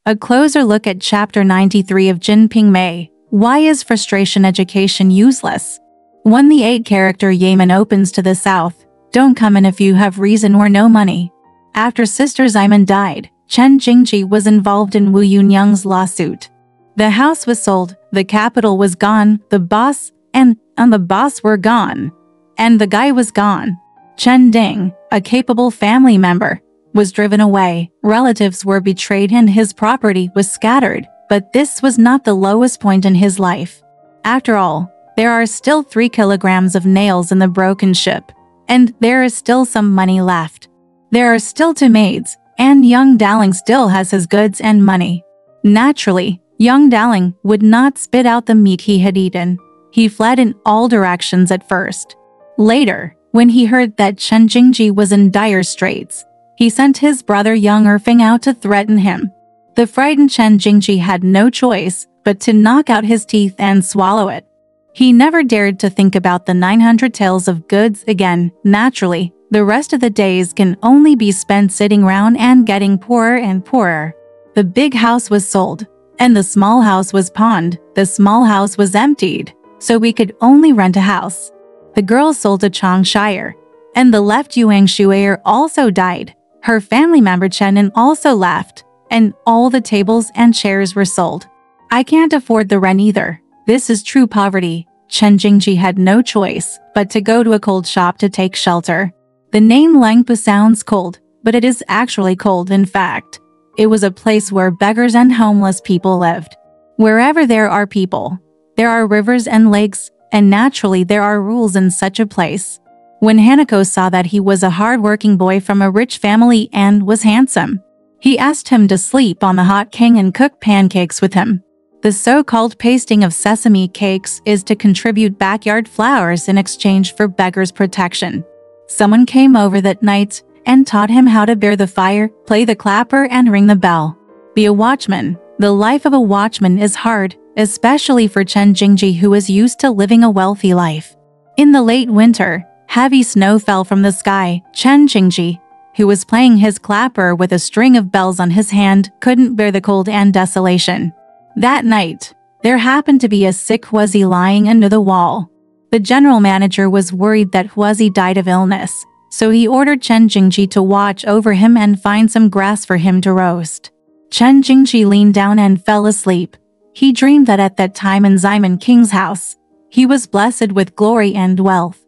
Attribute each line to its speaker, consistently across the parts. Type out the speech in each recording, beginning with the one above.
Speaker 1: A closer look at Chapter 93 of Jin Ping Mei. Why is frustration education useless? When the 8-character Yaman opens to the south, don't come in if you have reason or no money. After Sister Ximen died, Chen Jingji was involved in Wu Yunyang's lawsuit. The house was sold, the capital was gone, the boss and the boss were gone. And the guy was gone. Chen Ding, a capable family member, was driven away, relatives were betrayed and his property was scattered, but this was not the lowest point in his life. After all, there are still 3 kilograms of nails in the broken ship, and there is still some money left. There are still 2 maids, and young Daling still has his goods and money. Naturally, young Daling would not spit out the meat he had eaten. He fled in all directions at first. Later, when he heard that Chen Jingji was in dire straits, he sent his brother Young Erfing out to threaten him. The frightened Chen Jingji had no choice but to knock out his teeth and swallow it. He never dared to think about the 900 taels of goods again. Naturally, the rest of the days can only be spent sitting around and getting poorer and poorer. The big house was sold, and the small house was pawned. The small house was emptied, so we could only rent a house. The girl sold to Changshire, and the left Yuang Shuier also died. Her family member Chenin also left, and all the tables and chairs were sold. I can't afford the rent either. This is true poverty. Chen Jingji had no choice but to go to a cold shop to take shelter. The name Langpu sounds cold, but it is actually cold in fact. It was a place where beggars and homeless people lived. Wherever there are people, there are rivers and lakes, and naturally there are rules in such a place. When Hanako saw that he was a hard-working boy from a rich family and was handsome, he asked him to sleep on the hot king and cook pancakes with him. The so-called pasting of sesame cakes is to contribute backyard flowers in exchange for beggars' protection. Someone came over that night and taught him how to bear the fire, play the clapper, and ring the bell. Be a watchman. The life of a watchman is hard, especially for Chen Jingji, who is used to living a wealthy life. In the late winter, heavy snow fell from the sky. Chen Jingji, who was playing his clapper with a string of bells on his hand, couldn't bear the cold and desolation. That night, there happened to be a sick Huazi lying under the wall. The general manager was worried that Huazi died of illness, so he ordered Chen Jingji to watch over him and find some grass for him to roast. Chen Jingji leaned down and fell asleep. He dreamed that at that time in Ximen King's house, he was blessed with glory and wealth.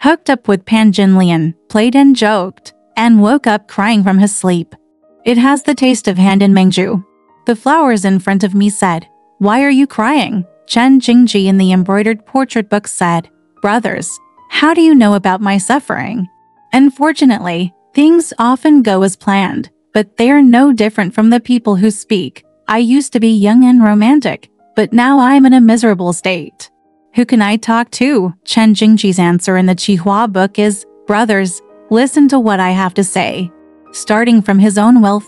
Speaker 1: Hooked up with Pan Jinlian, played and joked, and woke up crying from his sleep. It has the taste of hand in Mengju. The flowers in front of me said, "Why are you crying?" Chen Jingji in the embroidered portrait book said, "Brothers, how do you know about my suffering?" Unfortunately, things often go as planned, but they are no different from the people who speak. I used to be young and romantic, but now I'm in a miserable state. Who can I talk to? Chen Jingji's answer in the Qihua book is, "Brothers, listen to what I have to say." Starting from his own wealth,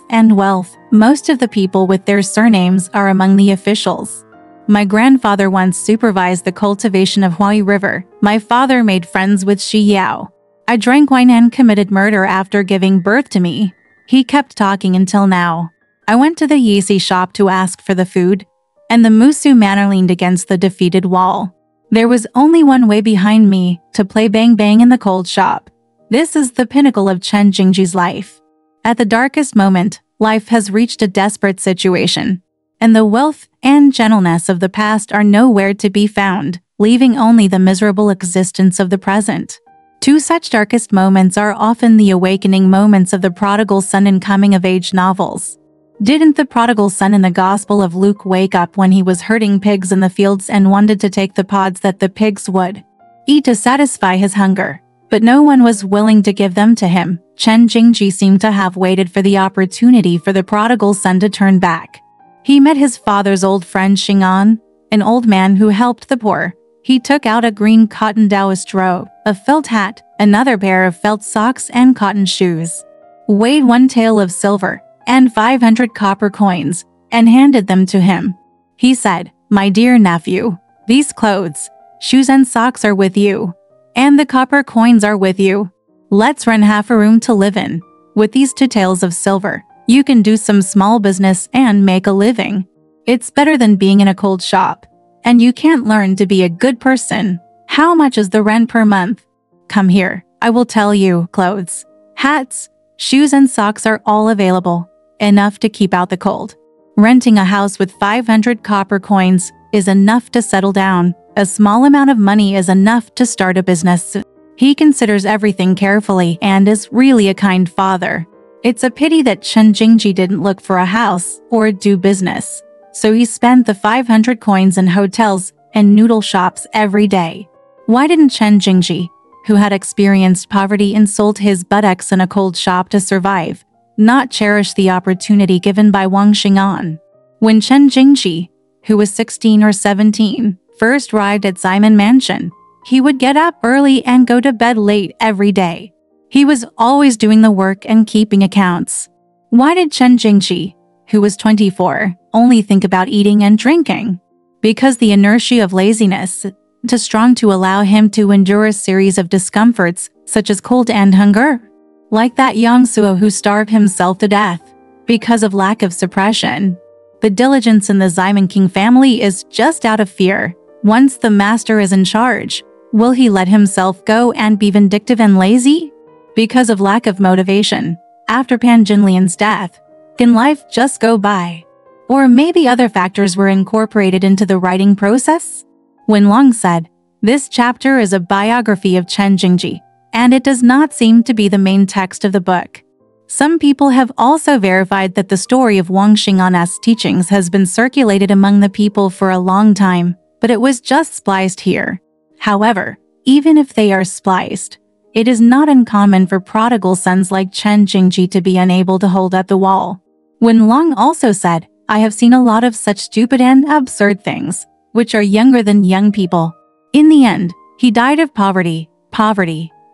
Speaker 1: most of the people with their surnames are among the officials. My grandfather once supervised the cultivation of Huai River. My father made friends with Shi Yao. I drank wine and committed murder after giving birth to me. He kept talking until now. I went to the Yisi shop to ask for the food, and the Musu manor leaned against the defeated wall. There was only one way behind me, to play bang bang in the cold shop. This is the pinnacle of Chen Jingji's life. At the darkest moment, life has reached a desperate situation, and the wealth and gentleness of the past are nowhere to be found, leaving only the miserable existence of the present. 2 such darkest moments are often the awakening moments of the prodigal son in coming-of-age novels. Didn't the prodigal son in the Gospel of Luke wake up when he was herding pigs in the fields and wanted to take the pods that the pigs would eat to satisfy his hunger? But no one was willing to give them to him. Chen Jingji seemed to have waited for the opportunity for the prodigal son to turn back. He met his father's old friend Xing'an, an old man who helped the poor. He took out a green cotton Taoist robe, a felt hat, another pair of felt socks and cotton shoes, weighed 1 tael of silver, and 500 copper coins, and handed them to him. He said, "My dear nephew, these clothes, shoes and socks are with you, and the copper coins are with you. Let's rent half a room to live in. With these 2 taels of silver, You can do some small business and make a living. It's better than being in a cold shop. And you can't learn to be a good person. How much is the rent per month? Come here, I will tell you. Clothes, hats, shoes and socks are all available. Enough to keep out the cold. Renting a house with 500 copper coins is enough to settle down. A small amount of money is enough to start a business. He considers everything carefully and is really a kind father. It's a pity that Chen Jingji didn't look for a house or do business. So he spent the 500 coins in hotels and noodle shops every day. Why didn't Chen Jingji, who had experienced poverty and sold his buttocks in a cold shop to survive, not cherish the opportunity given by Wang Xing'an? When Chen Jingji, who was 16 or 17, first arrived at Simon Mansion, he would get up early and go to bed late every day. He was always doing the work and keeping accounts. Why did Chen Jingji, who was 24, only think about eating and drinking? Because the inertia of laziness too strong to allow him to endure a series of discomforts such as cold and hunger. Like that young Suo who starved himself to death because of lack of suppression. The diligence in the Ximen King family is just out of fear. Once the master is in charge, will he let himself go and be vindictive and lazy? Because of lack of motivation. After Pan Jinlian's death, can life just go by? Or maybe other factors were incorporated into the writing process? Wen Long said, "This chapter is a biography of Chen Jingji, and it does not seem to be the main text of the book." Some people have also verified that the story of Wang Xing'an's teachings has been circulated among the people for a long time, but it was just spliced here. However, even if they are spliced, it is not uncommon for prodigal sons like Chen Jingji to be unable to hold up the wall. Wen Long also said, "I have seen a lot of such stupid and absurd things, which are younger than young people." In the end, he died of poverty,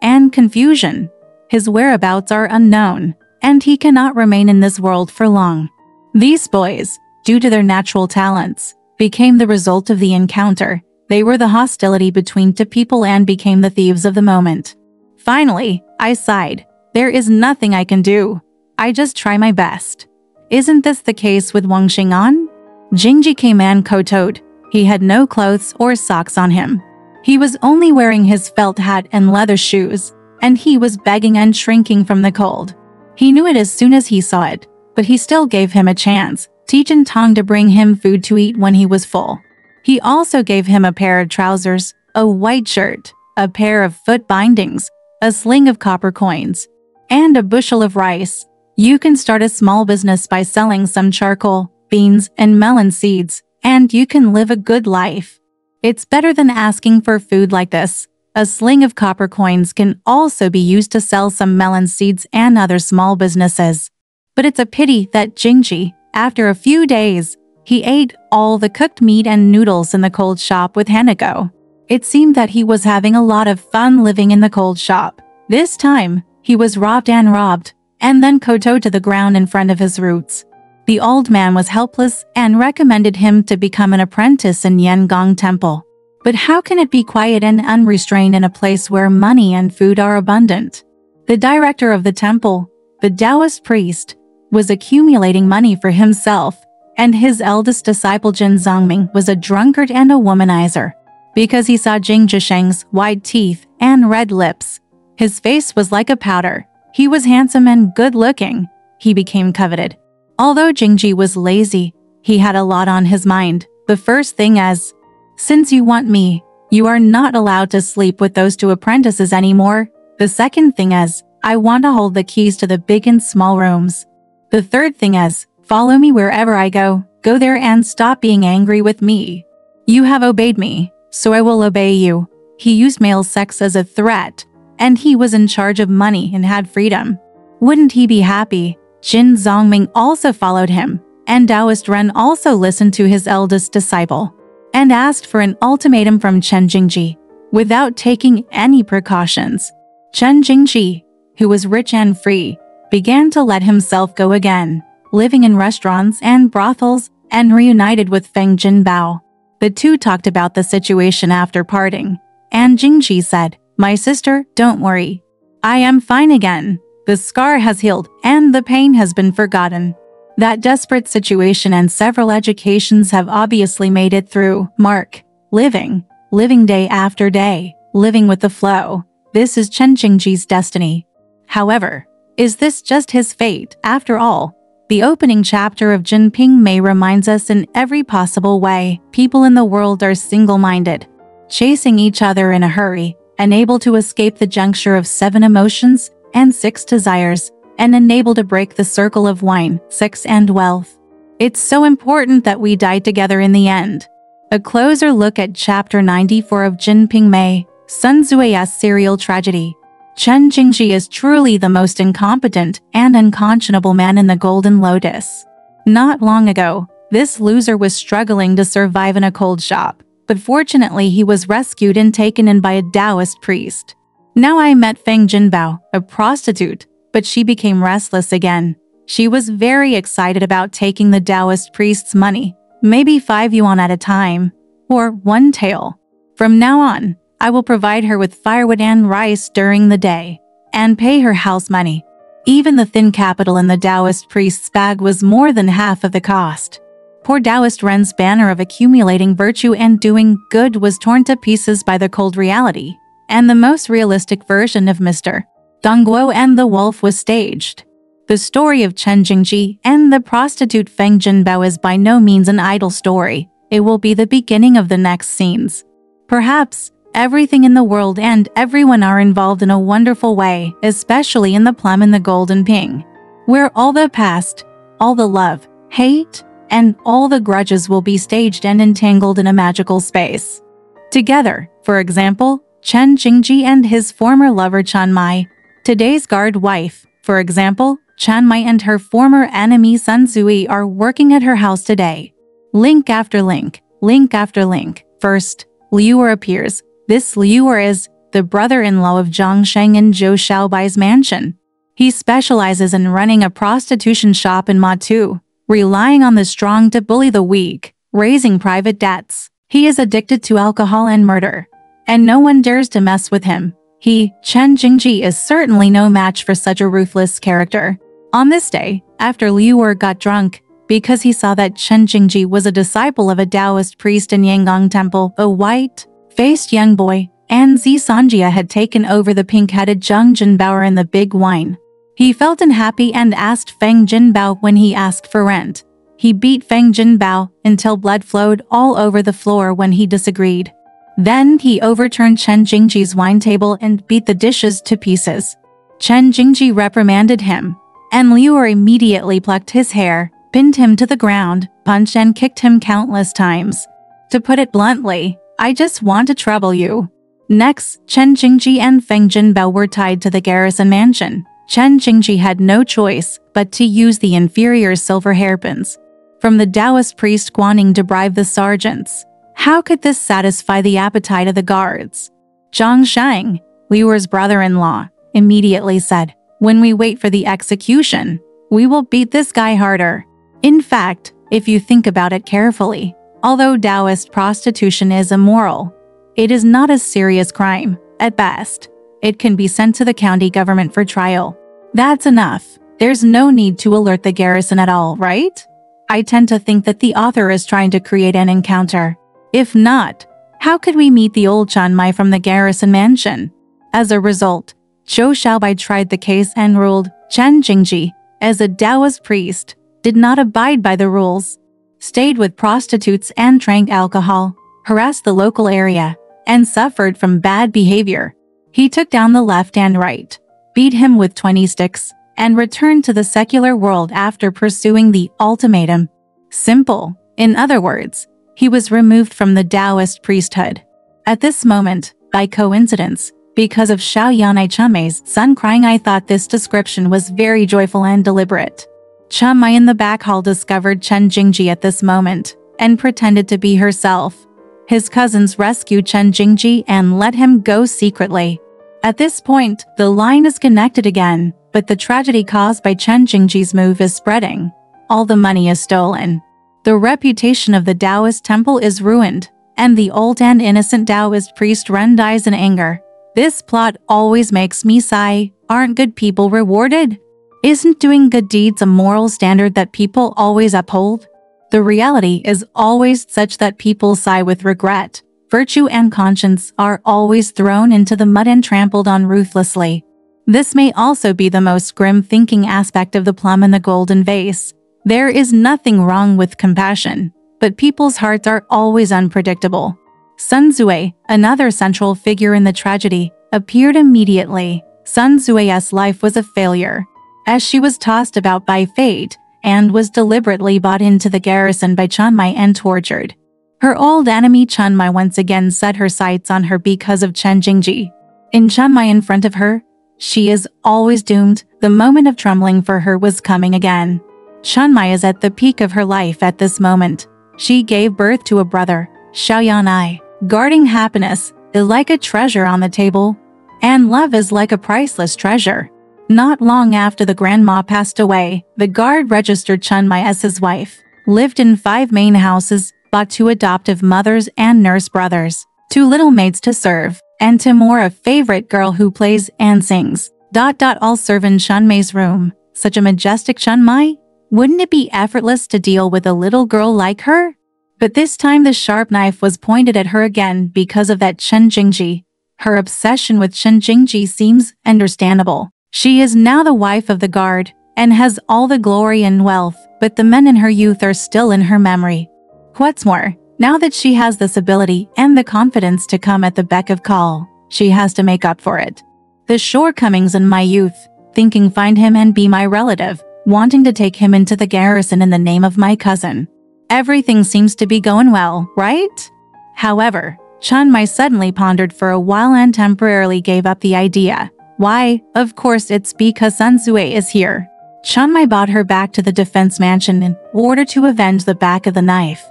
Speaker 1: and confusion. His whereabouts are unknown, and he cannot remain in this world for long. These boys, due to their natural talents, became the result of the encounter. They were the hostility between two people and became the thieves of the moment. Finally, I sighed. There is nothing I can do. I just try my best. Isn't this the case with Wang Xing'an? Jingji came and kowtowed. He had no clothes or socks on him. He was only wearing his felt hat and leather shoes, and he was begging and shrinking from the cold. He knew it as soon as he saw it, but he still gave him a chance, teaching Tong to bring him food to eat when he was full. He also gave him a pair of trousers, a white shirt, a pair of foot bindings, a sling of copper coins, and a bushel of rice. You can start a small business by selling some charcoal, beans, and melon seeds, and you can live a good life. It's better than asking for food like this. A sling of copper coins can also be used to sell some melon seeds and other small businesses. But it's a pity that Jingji, after a few days, he ate all the cooked meat and noodles in the cold shop with Hanako. It seemed that he was having a lot of fun living in the cold shop. This time, he was robbed, and then kowtowed to the ground in front of his roots. The old man was helpless and recommended him to become an apprentice in Yangong Temple. But how can it be quiet and unrestrained in a place where money and food are abundant? The director of the temple, the Taoist priest, was accumulating money for himself, and his eldest disciple Jin Zongming was a drunkard and a womanizer. Because he saw Jing Zhisheng's white teeth and red lips, his face was like a powder. He was handsome and good-looking. He became coveted. Although Jingji was lazy, he had a lot on his mind. The first thing is, since you want me, you are not allowed to sleep with those two apprentices anymore. The second thing is, I want to hold the keys to the big and small rooms. The third thing is, follow me wherever I go. Go there and stop being angry with me. You have obeyed me, so I will obey you. He used male sex as a threat, and he was in charge of money and had freedom. Wouldn't he be happy? Jin Zongming also followed him, and Taoist Ren also listened to his eldest disciple, and asked for an ultimatum from Chen Jingji, without taking any precautions. Chen Jingji, who was rich and free, began to let himself go again, living in restaurants and brothels, and reunited with Feng Jinbao. The two talked about the situation after parting, and Jingji said, "My sister, don't worry. I am fine again. The scar has healed, and the pain has been forgotten. That desperate situation and several educations have obviously made it through. Mark. Living day after day, living with the flow. This is Chen Jingji's destiny. However, is this just his fate after all? The opening chapter of Jin Ping Mei reminds us in every possible way, people in the world are single-minded, chasing each other in a hurry, unable to escape the juncture of 7 emotions and 6 desires, and unable to break the circle of wine, sex and wealth. It's so important that we die together in the end. A closer look at chapter 94 of Jin Ping Mei, Sun Tzu's serial tragedy. Chen Jingji is truly the most incompetent and unconscionable man in the Golden Lotus. Not long ago, this loser was struggling to survive in a cold shop, but fortunately he was rescued and taken in by a Taoist priest. Now I met Feng Jinbao, a prostitute, but she became restless again. She was very excited about taking the Taoist priest's money, maybe 5 yuan at a time, or 1 tael. From now on, I will provide her with firewood and rice during the day, and pay her house money. Even the thin capital in the Taoist priest's bag was more than half of the cost. Poor Taoist Ren's banner of accumulating virtue and doing good was torn to pieces by the cold reality, and the most realistic version of Mr. Dongguo and the Wolf was staged. The story of Chen Jingji and the prostitute Feng Jinbao is by no means an idle story. It will be the beginning of the next scenes. Perhaps everything in the world and everyone are involved in a wonderful way, especially in the Plum and the Golden Ping, where all the past, all the love, hate, and all the grudges will be staged and entangled in a magical space. Together, for example, Chen Jingji and his former lover Chen Mai, today's guard wife, for example, Chen Mai and her former enemy Sun Tzu are working at her house today. Link after link, link after link. First, Liuer appears. This Liuer is the brother-in-law of Zhang Sheng in Zhou Xiaobai's mansion. He specializes in running a prostitution shop in Matu, relying on the strong to bully the weak, raising private debts. He is addicted to alcohol and murder, and no one dares to mess with him. He, Chen Jingji, is certainly no match for such a ruthless character. On this day, after Liuer got drunk, because he saw that Chen Jingji was a disciple of a Taoist priest in Yanggong Temple, a white-faced young boy, and Zi Sanjia had taken over the pink-headed Zhang Jinbao in the big wine. He felt unhappy and asked Feng Jinbao when he asked for rent. He beat Feng Jinbao until blood flowed all over the floor when he disagreed. Then he overturned Chen Jingji's wine table and beat the dishes to pieces. Chen Jingji reprimanded him, and Liuer immediately plucked his hair, pinned him to the ground, punched and kicked him countless times. To put it bluntly, I just want to trouble you. Next, Chen Jingji and Feng Jinbao were tied to the garrison mansion. Chen Jingji had no choice but to use the inferior silver hairpins from the Taoist priest Guaning to bribe the sergeants. How could this satisfy the appetite of the guards? Zhang Sheng, Liuer's brother-in-law, immediately said, "When we wait for the execution, we will beat this guy harder." In fact, if you think about it carefully, although Taoist prostitution is immoral, it is not a serious crime. At best, it can be sent to the county government for trial. That's enough. There's no need to alert the garrison at all, right? I tend to think that the author is trying to create an encounter. If not, how could we meet the old Chen Mai from the garrison mansion? As a result, Zhou Xiaobai tried the case and ruled Chen Jingji, as a Taoist priest, did not abide by the rules, stayed with prostitutes and drank alcohol, harassed the local area, and suffered from bad behavior. He took down the left and right, beat him with 20 sticks, and returned to the secular world after pursuing the ultimatum. Simple. In other words, he was removed from the Taoist priesthood. At this moment, by coincidence, because of Xiaoyanai Chumei's son crying, I thought this description was very joyful and deliberate. Chumei in the back hall discovered Chen Jingji at this moment, and pretended to be herself. His cousins rescued Chen Jingji and let him go secretly. At this point, the line is connected again, but the tragedy caused by Chen Jingji's move is spreading. All the money is stolen. The reputation of the Taoist temple is ruined, and the old and innocent Taoist priest Ren dies in anger. This plot always makes me sigh. Aren't good people rewarded? Isn't doing good deeds a moral standard that people always uphold? The reality is always such that people sigh with regret. Virtue and conscience are always thrown into the mud and trampled on ruthlessly. This may also be the most grim thinking aspect of the plum in the golden vase. There is nothing wrong with compassion, but people's hearts are always unpredictable. Sun Zui, another central figure in the tragedy, appeared immediately. Sun Zui's life was a failure, as she was tossed about by fate and was deliberately brought into the garrison by Chun Mai and tortured. Her old enemy Chun Mai once again set her sights on her because of Chen Jingji. In Chun Mai in front of her, she is always doomed. The moment of trembling for her was coming again. Chun Mai is at the peak of her life at this moment. She gave birth to a brother, Xiaoyanai. Guarding happiness is like a treasure on the table, and love is like a priceless treasure. Not long after the grandma passed away, the guard registered Chun Mai as his wife, lived in 5 main houses, bought 2 adoptive mothers and nurse brothers, 2 little maids to serve, and Timur, a favorite girl who plays and sings. All serve in Chun Mai's room. Such a majestic Chun Mai? Wouldn't it be effortless to deal with a little girl like her? But this time the sharp knife was pointed at her again because of that Chen Jingji. Her obsession with Chen Jingji seems understandable. She is now the wife of the guard and has all the glory and wealth, but the men in her youth are still in her memory. What's more, now that she has this ability and the confidence to come at the beck of call, she has to make up for it. The shortcomings in my youth, thinking find him and be my relative, wanting to take him into the garrison in the name of my cousin. Everything seems to be going well, right? However, Chun Mai suddenly pondered for a while and temporarily gave up the idea. Why? Of course it's because Sun Zui is here. Chun Mai brought her back to the defense mansion in order to avenge the back of the knife.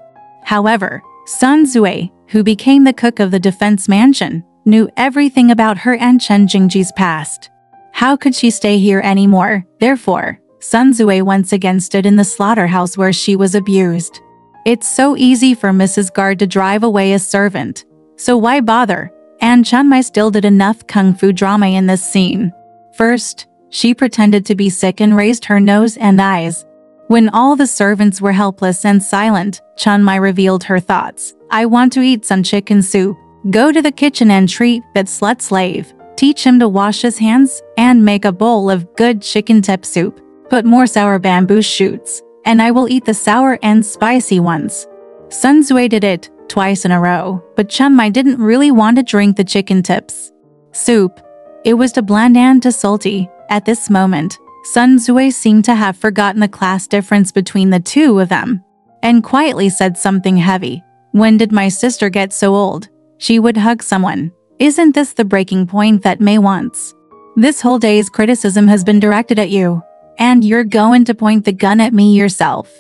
Speaker 1: However, Sun Zui, who became the cook of the defense mansion, knew everything about her and Chen Jingji's past. How could she stay here anymore? Therefore, Sun Zui once again stood in the slaughterhouse where she was abused. It's so easy for Mrs. Guard to drive away a servant, so why bother? And Chun Mai still did enough kung fu drama in this scene. First, she pretended to be sick and raised her nose and eyes. When all the servants were helpless and silent, Chun Mai revealed her thoughts. I want to eat some chicken soup. Go to the kitchen and treat that slut slave. Teach him to wash his hands and make a bowl of good chicken tip soup. Put more sour bamboo shoots, and I will eat the sour and spicy ones. Sun Zui did it twice in a row, but Chun Mai didn't really want to drink the chicken tips soup. It was too bland and too salty. At this moment, Sun Zui seemed to have forgotten the class difference between the two of them, and quietly said something heavy. When did my sister get so old? She would hug someone. Isn't this the breaking point that Mei wants? This whole day's criticism has been directed at you, and you're going to point the gun at me yourself.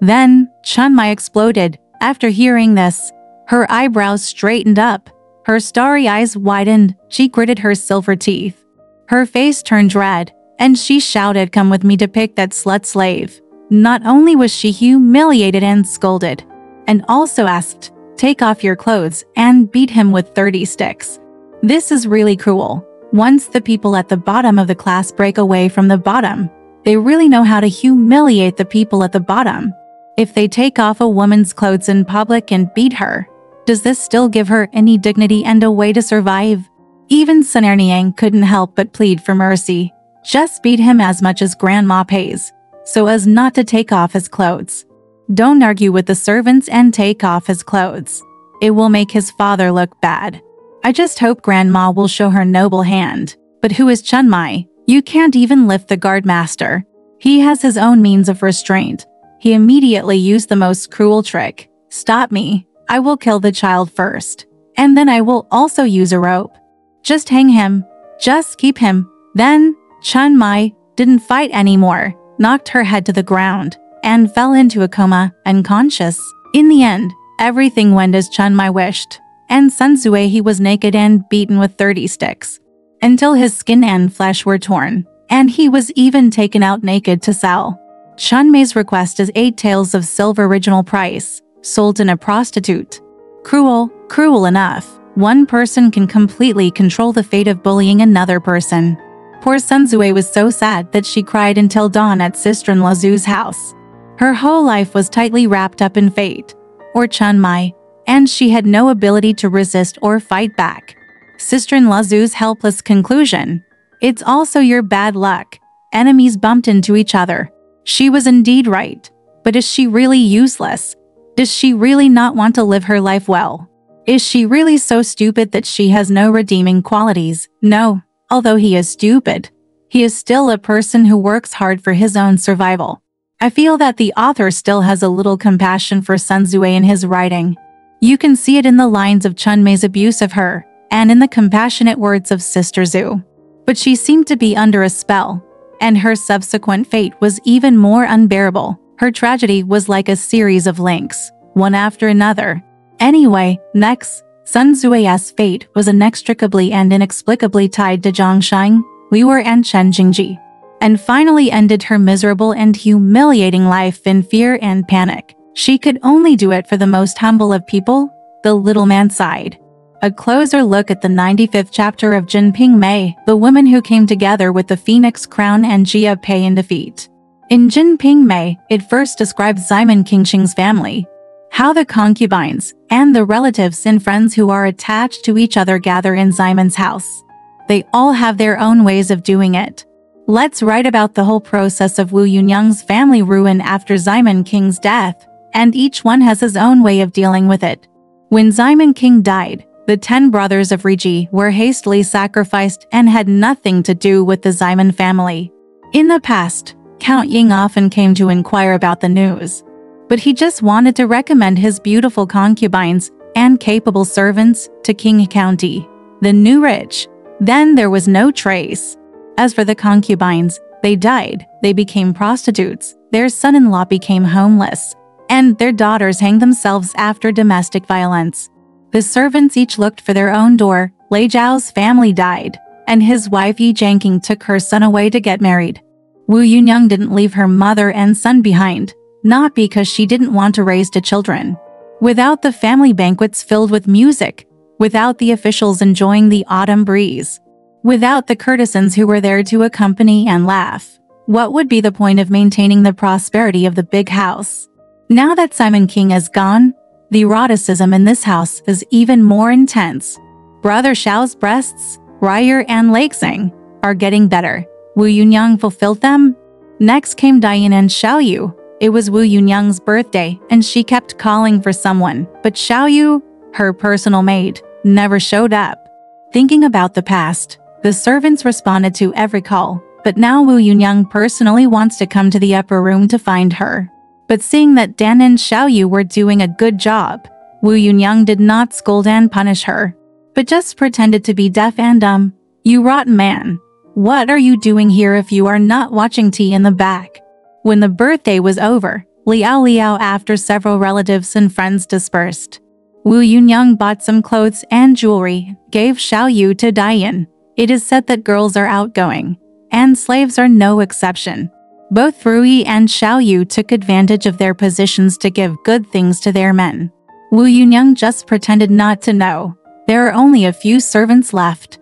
Speaker 1: Then, Chun Mai exploded. After hearing this, her eyebrows straightened up, her starry eyes widened, she gritted her silver teeth. Her face turned red, and she shouted, "Come with me to pick that slut slave." Not only was she humiliated and scolded, and also asked, "Take off your clothes and beat him with 30 sticks. This is really cruel. Once the people at the bottom of the class break away from the bottom, they really know how to humiliate the people at the bottom. If they take off a woman's clothes in public and beat her, does this still give her any dignity and a way to survive? Even Sun Erniang couldn't help but plead for mercy. Just beat him as much as grandma pays, so as not to take off his clothes. Don't argue with the servants and take off his clothes. It will make his father look bad. I just hope grandma will show her noble hand. But who is Chun Mai? You can't even lift the guard master. He has his own means of restraint. He immediately used the most cruel trick. Stop me. I will kill the child first. And then I will also use a rope. Just hang him. Just keep him. Then, Chun Mai didn't fight anymore, knocked her head to the ground, and fell into a coma, unconscious. In the end, everything went as Chun Mai wished. And Sun Zui, he was naked and beaten with 30 sticks, until his skin and flesh were torn, and he was even taken out naked to sell. Chun Mai's request is 8 taels of silver original price, sold in a prostitute. Cruel, cruel enough. One person can completely control the fate of bullying another person. Poor Sun Zue was so sad that she cried until dawn at sister-in-law Zhu's house. Her whole life was tightly wrapped up in fate, or Chun Mai, and she had no ability to resist or fight back. Sister-in-law Zhu's helpless conclusion: "It's also your bad luck. Enemies bumped into each other." She was indeed right. But is she really useless? Does she really not want to live her life well? Is she really so stupid that she has no redeeming qualities? No. Although he is stupid, he is still a person who works hard for his own survival. I feel that the author still has a little compassion for Sun Zue in his writing. You can see it in the lines of Chun Mei's abuse of her, and in the compassionate words of Sister Zhu. But she seemed to be under a spell, and her subsequent fate was even more unbearable. Her tragedy was like a series of links, one after another. Anyway, next, Sun Zue's fate was inextricably and inexplicably tied to Zhang Shang, Liuer and Chen Jingji, and finally ended her miserable and humiliating life in fear and panic. She could only do it for the most humble of people, the little man sighed. A closer look at the 95th chapter of Jin Ping Mei, the woman who came together with the Phoenix Crown and Jia Pei in defeat. In Jin Ping Mei, it first describes Simon Qingqing's family, how the concubines and the relatives and friends who are attached to each other gather in Simon's house. They all have their own ways of doing it. Let's write about the whole process of Wu Yunyang's family ruin after Simon King's death, and each one has his own way of dealing with it. When Simon King died, the 10 brothers of Riji were hastily sacrificed and had nothing to do with the Simon family. In the past, Count Ying often came to inquire about the news, but he just wanted to recommend his beautiful concubines and capable servants to King County, the new rich. Then there was no trace. As for the concubines, they died, they became prostitutes, their son-in-law became homeless, and their daughters hanged themselves after domestic violence. The servants each looked for their own door. Lei Zhao's family died, and his wife Yi Jiangqing took her son away to get married. Wu Yunyang didn't leave her mother and son behind, not because she didn't want to raise the children. Without the family banquets filled with music, without the officials enjoying the autumn breeze, without the courtesans who were there to accompany and laugh, what would be the point of maintaining the prosperity of the big house? Now that Simon King is gone, the eroticism in this house is even more intense. Brother Xiao's breasts, Ryer and Lakesing, are getting better. Wu Yunyang fulfilled them. Next came Dian and Xiaoyu. It was Wu Yunyang's birthday, and she kept calling for someone, but Xiaoyu, her personal maid, never showed up. Thinking about the past, the servants responded to every call, but now Wu Yunyang personally wants to come to the upper room to find her. But seeing that Dan and Xiaoyu were doing a good job, Wu Yunyang did not scold and punish her, but just pretended to be deaf and dumb. "You rotten man. What are you doing here if you are not watching tea in the back?" When the birthday was over, Liao, after several relatives and friends dispersed, Wu Yunyang bought some clothes and jewelry, gave Xiaoyu to Dian. It is said that girls are outgoing, and slaves are no exception. Both Rui and Xiaoyu took advantage of their positions to give good things to their men. Wu Yunyang just pretended not to know. There are only a few servants left.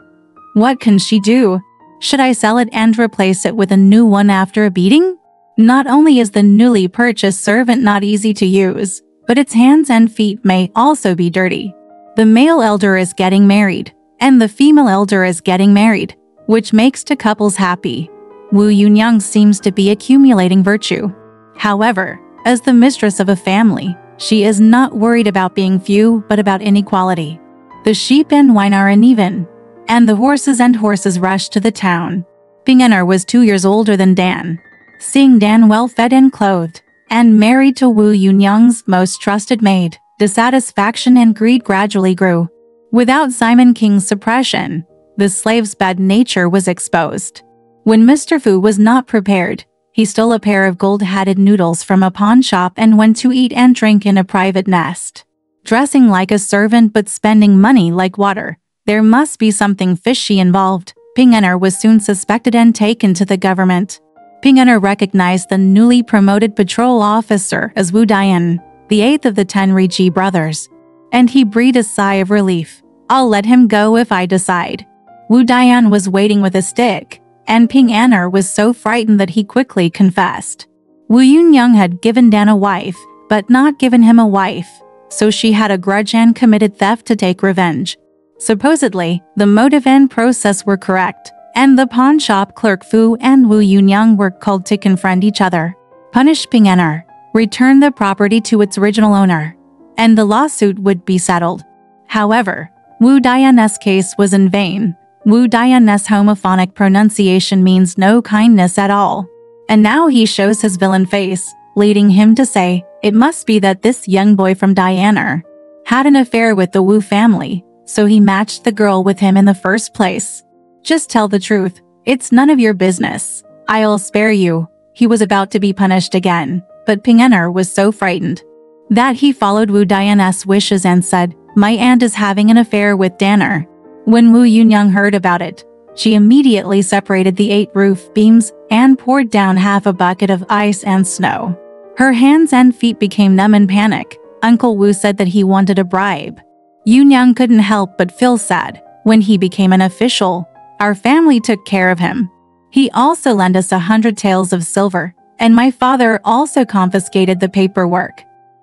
Speaker 1: What can she do? Should I sell it and replace it with a new one after a beating? Not only is the newly purchased servant not easy to use, but its hands and feet may also be dirty. The male elder is getting married, and the female elder is getting married, which makes the couples happy. Wu Yunyang seems to be accumulating virtue. However, as the mistress of a family, she is not worried about being few but about inequality. The sheep and wine are uneven, and the horses rush to the town. Ping Ener was 2 years older than Dan. Seeing Dan well-fed and clothed, and married to Wu Yunyang's most trusted maid, dissatisfaction and greed gradually grew. Without Simon King's suppression, the slave's bad nature was exposed. When Mr. Fu was not prepared, he stole a pair of gold-hatted noodles from a pawn shop and went to eat and drink in a private nest. Dressing like a servant but spending money like water, there must be something fishy involved. Ping Ener was soon suspected and taken to the government. Ping Ener recognized the newly promoted patrol officer as Wu Dian, the 8th of the 10 Riji brothers, and he breathed a sigh of relief. I'll let him go if I decide. Wu Dian was waiting with a stick, and Ping An'er was so frightened that he quickly confessed. Wu Yunyang had given Dan a wife, but not given him a wife, so she had a grudge and committed theft to take revenge. Supposedly, the motive and process were correct, and the pawn shop clerk Fu and Wu Yunyang were called to confront each other. Punish Ping An'er, return the property to its original owner, and the lawsuit would be settled. However, Wu Dian's case was in vain. Wu Dian's homophonic pronunciation means no kindness at all. And now he shows his villain face, leading him to say, it must be that this young boy from Dianer had an affair with the Wu family, so he matched the girl with him in the first place. Just tell the truth, it's none of your business. I'll spare you. He was about to be punished again, but Ping An'er was so frightened that he followed Wu Dian's wishes and said, my aunt is having an affair with Danner. When Wu Yunyang heard about it, she immediately separated the 8 roof beams and poured down half a bucket of ice and snow. Her hands and feet became numb in panic. Uncle Wu said that he wanted a bribe. Yunyang couldn't help but feel sad. When he became an official, our family took care of him. He also lent us 100 taels of silver, and my father also confiscated the paperwork.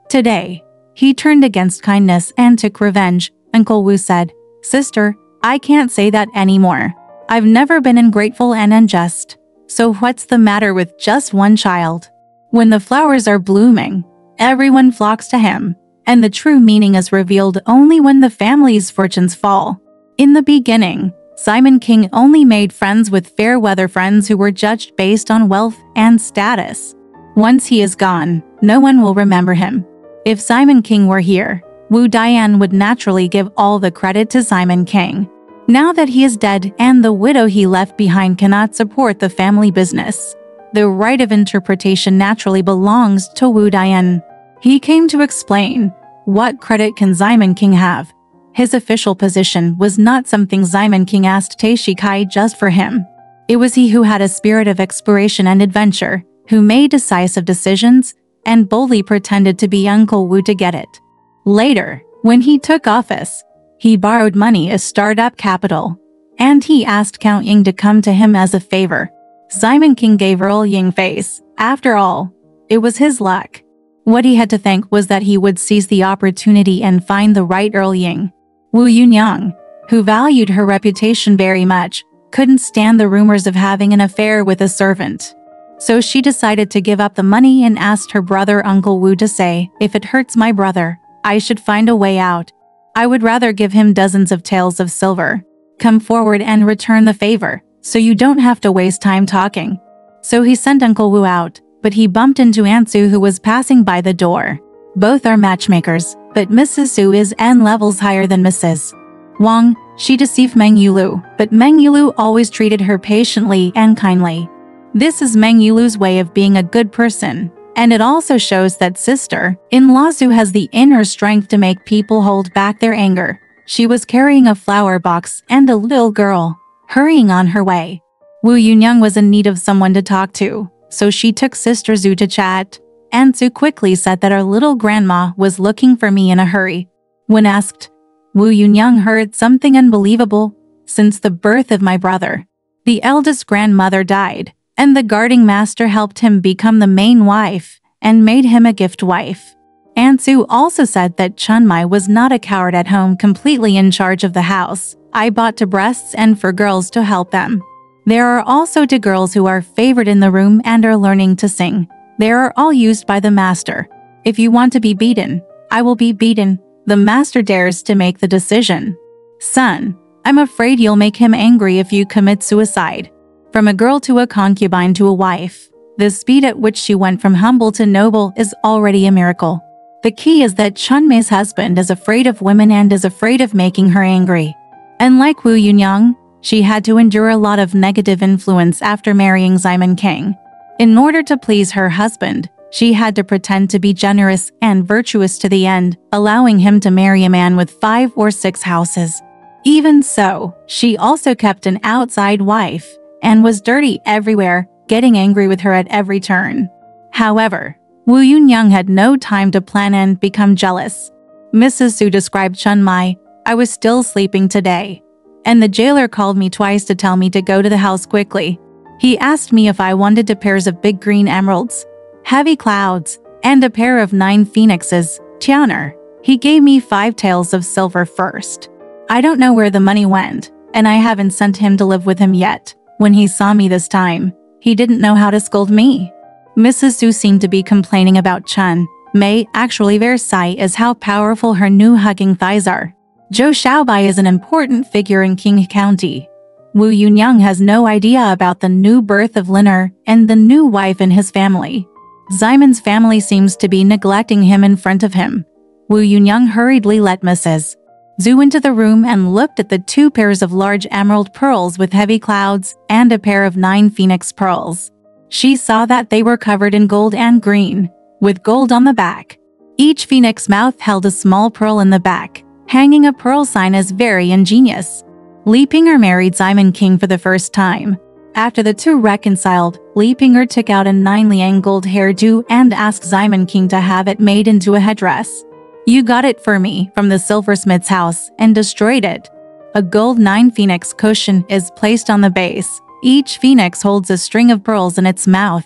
Speaker 1: Today, he turned against kindness and took revenge. Uncle Wu said, Sister, I can't say that anymore. I've never been ungrateful and unjust. So what's the matter with just one child? When the flowers are blooming, everyone flocks to him, and the true meaning is revealed only when the family's fortunes fall. In the beginning, Simon King only made friends with fair-weather friends who were judged based on wealth and status. Once he is gone, no one will remember him. If Simon King were here, Wu Dian would naturally give all the credit to Simon King. Now that he is dead and the widow he left behind cannot support the family business, the right of interpretation naturally belongs to Wu Dian. He came to explain, what credit can Simon King have? His official position was not something Simon King asked Taishi Kai just for him. It was he who had a spirit of exploration and adventure, who made decisive decisions, and boldly pretended to be Uncle Wu to get it. Later, when he took office, he borrowed money as startup capital, and he asked Count Ying to come to him as a favor. Simon King gave Earl Ying face. After all, it was his luck. What he had to thank was that he would seize the opportunity and find the right Earl Ying. Wu Yunyang, who valued her reputation very much, couldn't stand the rumors of having an affair with a servant. So she decided to give up the money and asked her brother Uncle Wu to say, if it hurts my brother, I should find a way out. I would rather give him dozens of taels of silver. Come forward and return the favor, so you don't have to waste time talking. So he sent Uncle Wu out, but he bumped into Aunt Su who was passing by the door. Both are matchmakers, but Mrs. Su is N levels higher than Mrs. Wang. She deceived Meng Yulu, but Meng Yulu always treated her patiently and kindly. This is Meng Yulu's way of being a good person, and it also shows that sister-in-law Su has the inner strength to make people hold back their anger. She was carrying a flower box and a little girl, hurrying on her way. Wu Yunyang was in need of someone to talk to, so she took Sister Zhu to chat, and Zhu quickly said that our little grandma was looking for me in a hurry. When asked, Wu Yunyang heard something unbelievable. Since the birth of my brother, the eldest grandmother died, and the guarding master helped him become the main wife and made him a gift wife. Aunt Su also said that Chunmai was not a coward at home, completely in charge of the house. I bought 2 breasts and for girls to help them. There are also 2 girls who are favored in the room and are learning to sing. They are all used by the master. If you want to be beaten, I will be beaten. The master dares to make the decision. Son, I'm afraid you'll make him angry if you commit suicide. From a girl to a concubine to a wife, the speed at which she went from humble to noble is already a miracle. The key is that Chunmei's husband is afraid of women and is afraid of making her angry. And like Wu Yunyang, she had to endure a lot of negative influence after marrying Simon King. In order to please her husband, she had to pretend to be generous and virtuous to the end, allowing him to marry a man with 5 or 6 houses. Even so, she also kept an outside wife and was dirty everywhere, getting angry with her at every turn. However, Wu Yunyang had no time to plan and become jealous. Mrs. Su described Chunmai, I was still sleeping today. And the jailer called me twice to tell me to go to the house quickly. He asked me if I wanted 2 pairs of big green emeralds, heavy clouds, and a pair of 9 phoenixes, Tianer. He gave me 5 taels of silver first. I don't know where the money went, and I haven't sent him to live with him yet. When he saw me this time, he didn't know how to scold me. Mrs. Su seemed to be complaining about Chun Mei. Actually, Versailles is how powerful her new hugging thighs are. Zhou Xiaobai is an important figure in Qing County. Wu Yunyang has no idea about the new birth of Liner and the new wife in his family. Ximon's family seems to be neglecting him in front of him. Wu Yunyang hurriedly let Mrs. Zhu into the room and looked at the 2 pairs of large emerald pearls with heavy clouds and a pair of 9 phoenix pearls. She saw that they were covered in gold and green, with gold on the back. Each phoenix mouth held a small pearl in the back. Hanging a pearl sign is very ingenious. Li Ping'er married Ximon King for the first time. After the two reconciled, Li Ping'er took out a 9 liang gold hairdo and asked Ximon King to have it made into a headdress. You got it for me from the silversmith's house and destroyed it. A gold 9 phoenix cushion is placed on the base. Each phoenix holds a string of pearls in its mouth,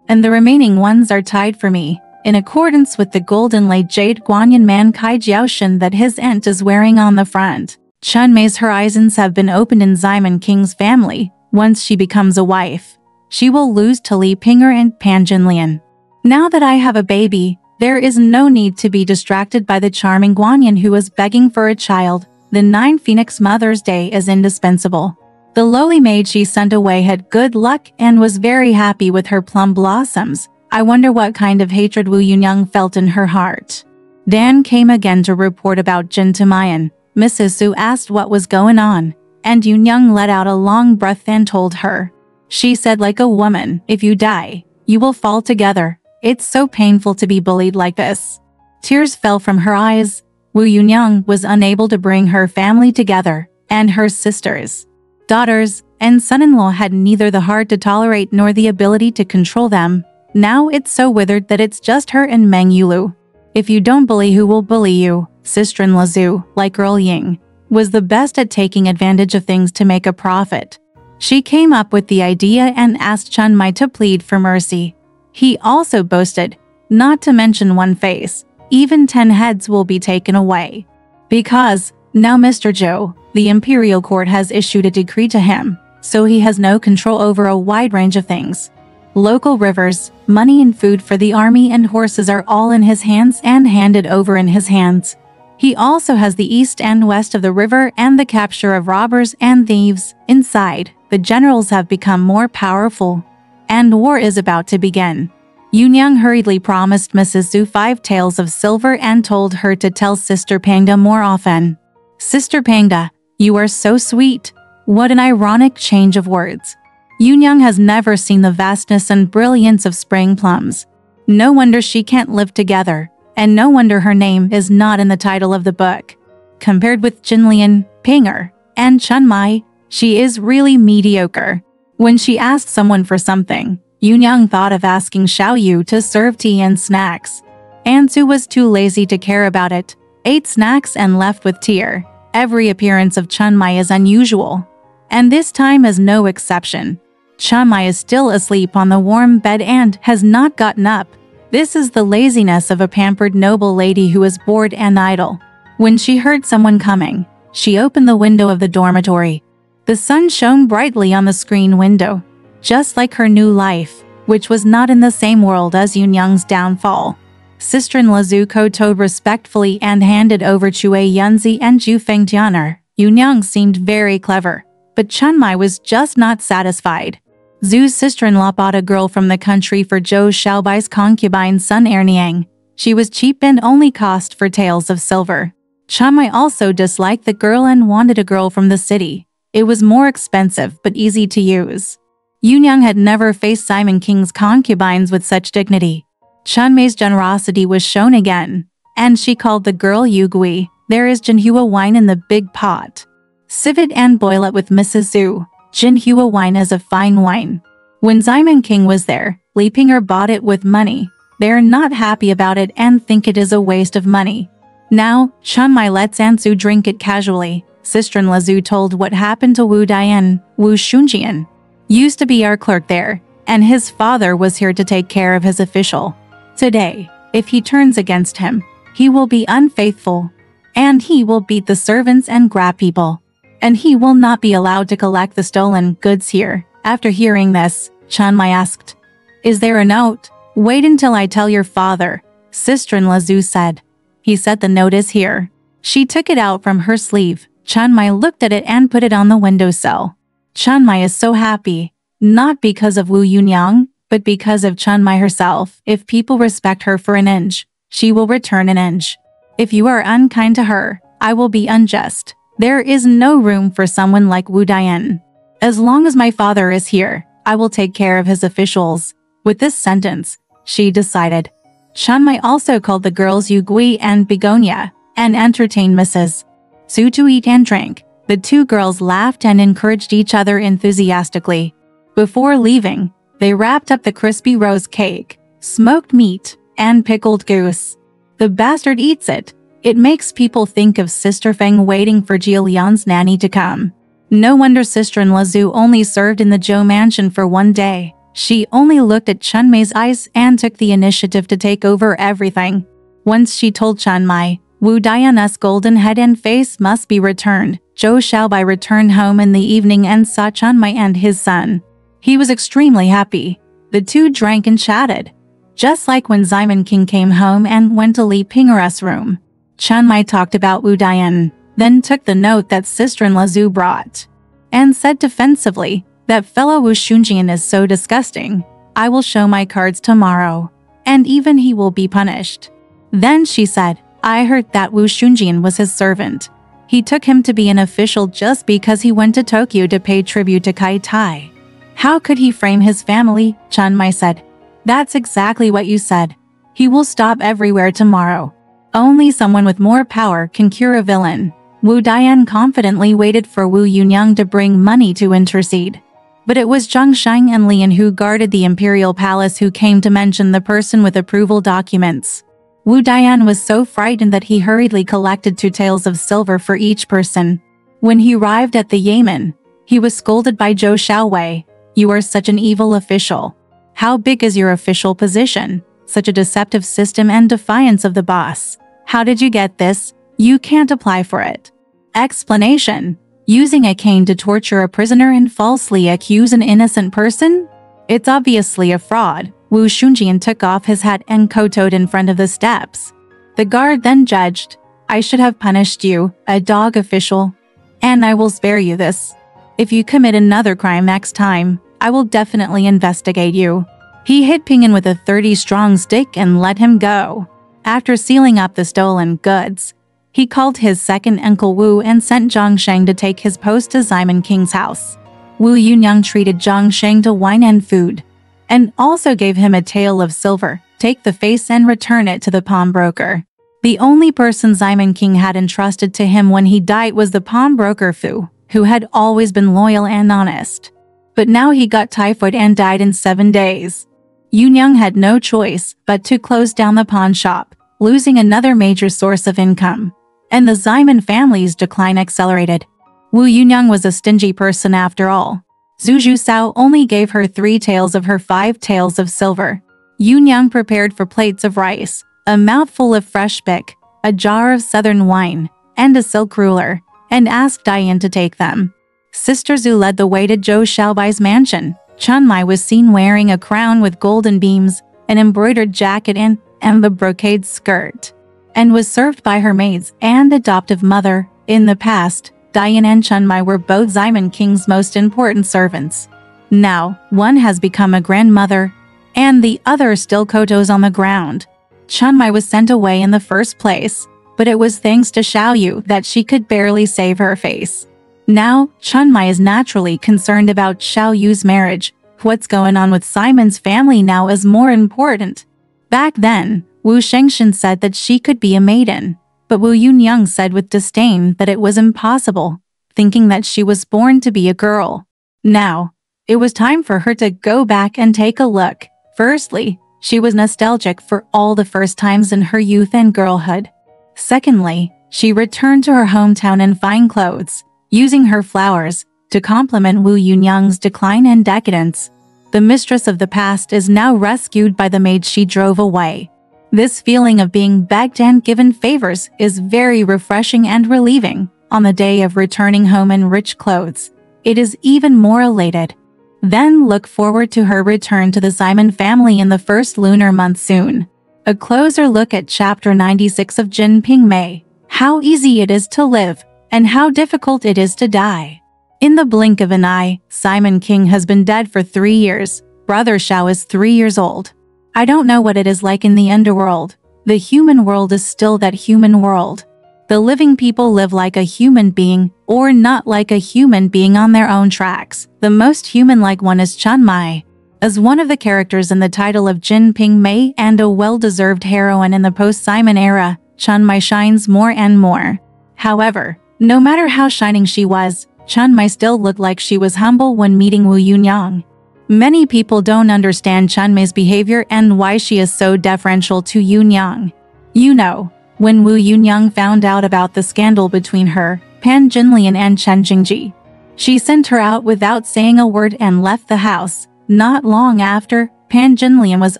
Speaker 1: and the remaining ones are tied for me, in accordance with the gold inlaid jade Guanyin man Kai Jiaoshan that his aunt is wearing on the front. Chun Mei's horizons have been opened in Ximon King's family. Once she becomes a wife, she will lose to Li Ping'er and Pan Jinlian. Now that I have a baby, there is no need to be distracted by the charming Guanyin who is begging for a child. The 9 Phoenix Mother's Day is indispensable. The lowly maid she sent away had good luck and was very happy with her plum blossoms. I wonder what kind of hatred Wu Yunyang felt in her heart. Dan came again to report about Jin Tamayan. Mrs. Su asked what was going on, and Yunyang let out a long breath and told her. She said like a woman, if you die, you will fall together. It's so painful to be bullied like this. Tears fell from her eyes. Wu Yunyang was unable to bring her family together, and her sisters, daughters, and son-in-law had neither the heart to tolerate nor the ability to control them. Now it's so withered that it's just her and Meng Yulu. If you don't bully, who will bully you? Sister-in-law Zhu, like Earl Ying, was the best at taking advantage of things to make a profit. She came up with the idea and asked Chun Mei to plead for mercy. He also boasted, not to mention 1 face, even 10 heads will be taken away. Because, now Mr. Zhou, the imperial court has issued a decree to him, so he has no control over a wide range of things. Local rivers, money and food for the army and horses are all in his hands and handed over in his hands. He also has the east and west of the river and the capture of robbers and thieves. Inside, the generals have become more powerful, and war is about to begin. Yunyang hurriedly promised Mrs. Zhu 5 taels of silver and told her to tell Sister Pangda more often. Sister Pangda, you are so sweet. What an ironic change of words. Yunyang has never seen the vastness and brilliance of spring plums. No wonder she can't live together, and no wonder her name is not in the title of the book. Compared with Jinlian, Ping'er, and Chun Mei, she is really mediocre. When she asked someone for something, Yunyang thought of asking Xiao Yu to serve tea and snacks. Ansu was too lazy to care about it, ate snacks and left with tear. Every appearance of Chun Mei is unusual, and this time is no exception. Chun Mei is still asleep on the warm bed and has not gotten up. This is the laziness of a pampered noble lady who is bored and idle. When she heard someone coming, she opened the window of the dormitory. The sun shone brightly on the screen window, just like her new life, which was not in the same world as Yunyang's downfall. Sister-in-law Zhu kowtowed respectfully and handed over Chue Yunzi and Zhu Fengtianer. Yunyang seemed very clever, but Chun Mei was just not satisfied. Zhu's sister-in-law bought a girl from the country for Zhou Xiaobai's concubine son Erniang. She was cheap and only cost 4 taels of silver. Chun Mei also disliked the girl and wanted a girl from the city. It was more expensive but easy to use. Yunyang had never faced Ximon King's concubines with such dignity. Chun Mei's generosity was shown again, and she called the girl Yu Gui. There is Jinhua wine in the big pot. Sieve it and boil it with Mrs. Zhu. Jinhua wine is a fine wine. When Ximon King was there, Li Ping'er bought it with money. They are not happy about it and think it is a waste of money. Now, Chun Mai lets Ansu drink it casually. Sister-in-law Zhu told what happened to Wu Dian. Wu Shunjian used to be our clerk there, and his father was here to take care of his official. Today, if he turns against him, he will be unfaithful, and he will beat the servants and grab people, and he will not be allowed to collect the stolen goods here. After hearing this, Chun Mai asked, "Is there a note?" "Wait until I tell your father," Sister-in-law Zhu said. "He said the note is here." She took it out from her sleeve. Chun Mai looked at it and put it on the windowsill. Chun Mai is so happy, not because of Wu Yunyang, but because of Chun Mai herself. If people respect her for an inch, she will return an inch. If you are unkind to her, I will be unjust. There is no room for someone like Wu Dian. As long as my father is here, I will take care of his officials. With this sentence, she decided. Chun Mai also called the girls Yu Gui and Begonia, and entertained Mrs. Zhu to eat and drink. The two girls laughed and encouraged each other enthusiastically. Before leaving, they wrapped up the crispy rose cake, smoked meat, and pickled goose. The bastard eats it. It makes people think of Sister Feng waiting for Jilian's nanny to come. No wonder Sister-in-law Zhu only served in the Zhou mansion for one day. She only looked at Chun Mai's eyes and took the initiative to take over everything. Once she told Chun Mai, Wu Dian's golden head and face must be returned. Zhou Xiaobai returned home in the evening and saw Chun Mai and his son. He was extremely happy. The two drank and chatted, just like when Simon King came home and went to Li Pingera's room. Chun Mai talked about Wu Dian, then took the note that Sister-in-law Zhu brought, and said defensively, "That fellow Wu Shunjian is so disgusting. I will show my cards tomorrow, and even he will be punished." Then she said, "I heard that Wu Shunjian was his servant. He took him to be an official just because he went to Tokyo to pay tribute to Kai Tai. How could he frame his family?" Chun Mai said, "That's exactly what you said. He will stop everywhere tomorrow. Only someone with more power can cure a villain." Wu Dian confidently waited for Wu Yunyang to bring money to intercede. But it was Zhang Shang and Lian who guarded the imperial palace who came to mention the person with approval documents. Wu Dian was so frightened that he hurriedly collected 2 taels of silver for each person. When he arrived at the Yamen, he was scolded by Zhou Xiaowei. "You are such an evil official. How big is your official position? Such a deceptive system and defiance of the boss. How did you get this? You can't apply for it." Explanation: using a cane to torture a prisoner and falsely accuse an innocent person? It's obviously a fraud. Wu Shunjian took off his hat and kowtowed in front of the steps. The guard then judged, "I should have punished you, a dog official, and I will spare you this. If you commit another crime next time, I will definitely investigate you." He hit Ping'an with a 30-strong stick and let him go. After sealing up the stolen goods, he called his second uncle Wu and sent Zhang Sheng to take his post to Simon King's house. Wu Yunyang treated Zhang Sheng to wine and food, and also gave him a tael of silver. Take the face and return it to the pawnbroker. The only person Simon King had entrusted to him when he died was the pawnbroker Fu, who had always been loyal and honest. But now he got typhoid and died in 7 days. Yunyang had no choice but to close down the pawn shop, losing another major source of income, and the Simon family's decline accelerated. Wu Yunyang was a stingy person after all. Zhu Zhusao only gave her 3 taels of her 5 taels of silver. Yunyang prepared for plates of rice, a mouthful of fresh bick, a jar of southern wine, and a silk ruler, and asked Diane to take them. Sister Zhu led the way to Zhou Xiaobai's mansion. Chun Mai was seen wearing a crown with golden beams, an embroidered jacket and the brocade skirt, and was served by her maids and adoptive mother. In the past, Diane and Chun Mai were both Simon King's most important servants. Now, one has become a grandmother, and the other still kowtows on the ground. Chun Mai was sent away in the first place, but it was thanks to Xiao Yu that she could barely save her face. Now, Chun Mai is naturally concerned about Xiao Yu's marriage. What's going on with Simon's family now is more important. Back then, Wu Shengshan said that she could be a maiden, but Wu Yunyang said with disdain that it was impossible, thinking that she was born to be a girl. Now, it was time for her to go back and take a look. Firstly, she was nostalgic for all the first times in her youth and girlhood. Secondly, she returned to her hometown in fine clothes, using her flowers to complement Wu Yunyang's decline and decadence. The mistress of the past is now rescued by the maid she drove away. This feeling of being begged and given favors is very refreshing and relieving. On the day of returning home in rich clothes, it is even more elated. Then look forward to her return to the Simon family in the first lunar month soon. A closer look at chapter 96 of Jin Ping Mei. How easy it is to live, and how difficult it is to die. In the blink of an eye, Simon King has been dead for 3 years. Brother Xiao is 3 years old. I don't know what it is like in the underworld. The human world is still that human world. The living people live like a human being, or not like a human being on their own tracks. The most human-like one is Chun Mai. As one of the characters in the title of Jin Ping Mei and a well-deserved heroine in the post-Simon era, Chun Mai shines more and more. However, no matter how shining she was, Chun Mai still looked like she was humble when meeting Wu Yunyang. Many people don't understand Chun Mai's behavior and why she is so deferential to Yunyang. You know, when Wu Yunyang found out about the scandal between her, Pan Jinlian and Chen Jingji, she sent her out without saying a word and left the house. Not long after, Pan Jinlian was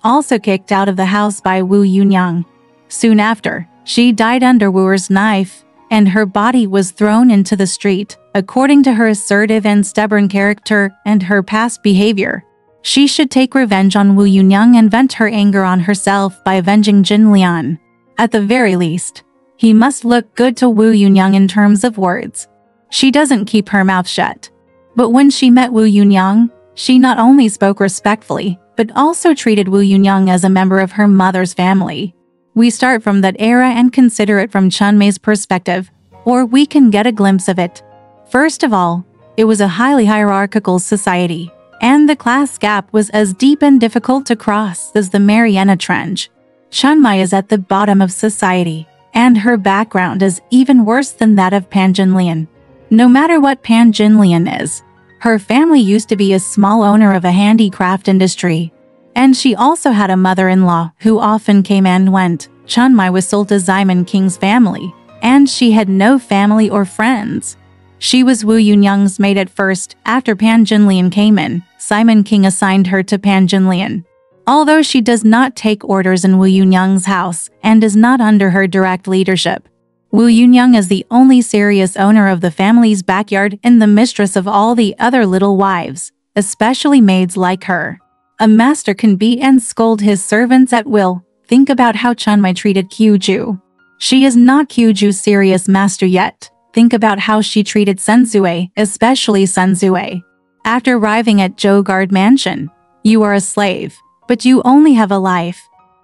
Speaker 1: also kicked out of the house by Wu Yunyang. Soon after, she died under Wu's knife, and her body was thrown into the street. According to her assertive and stubborn character and her past behavior, she should take revenge on Wu Yunyang and vent her anger on herself by avenging Jin Lian. At the very least, he must look good to Wu Yunyang in terms of words. She doesn't keep her mouth shut. But when she met Wu Yunyang, she not only spoke respectfully, but also treated Wu Yunyang as a member of her mother's family. We start from that era and consider it from Chun Mei's perspective, or we can get a glimpse of it. First of all, it was a highly hierarchical society, and the class gap was as deep and difficult to cross as the Mariana Trench. Chun Mai is at the bottom of society, and her background is even worse than that of Pan Jinlian. No matter what Pan Jinlian is, her family used to be a small owner of a handicraft industry, and she also had a mother-in-law who often came and went. Chun Mai was sold to Simon King's family, and she had no family or friends. She was Wu Yunyang's maid at first. After Pan Jinlian came in, Simon King assigned her to Pan Jinlian. Although she does not take orders in Wu Yunyang's house and is not under her direct leadership, Wu Yunyang is the only serious owner of the family's backyard and the mistress of all the other little wives, especially maids like her. A master can beat and scold his servants at will. Think about how Chun Mai treated Kyuju. She is not Kyuju's serious master yet. Think about how she treated Sun Zue, especially Sun Zue. After arriving at Jogard Mansion, you are a slave, but you only have a life.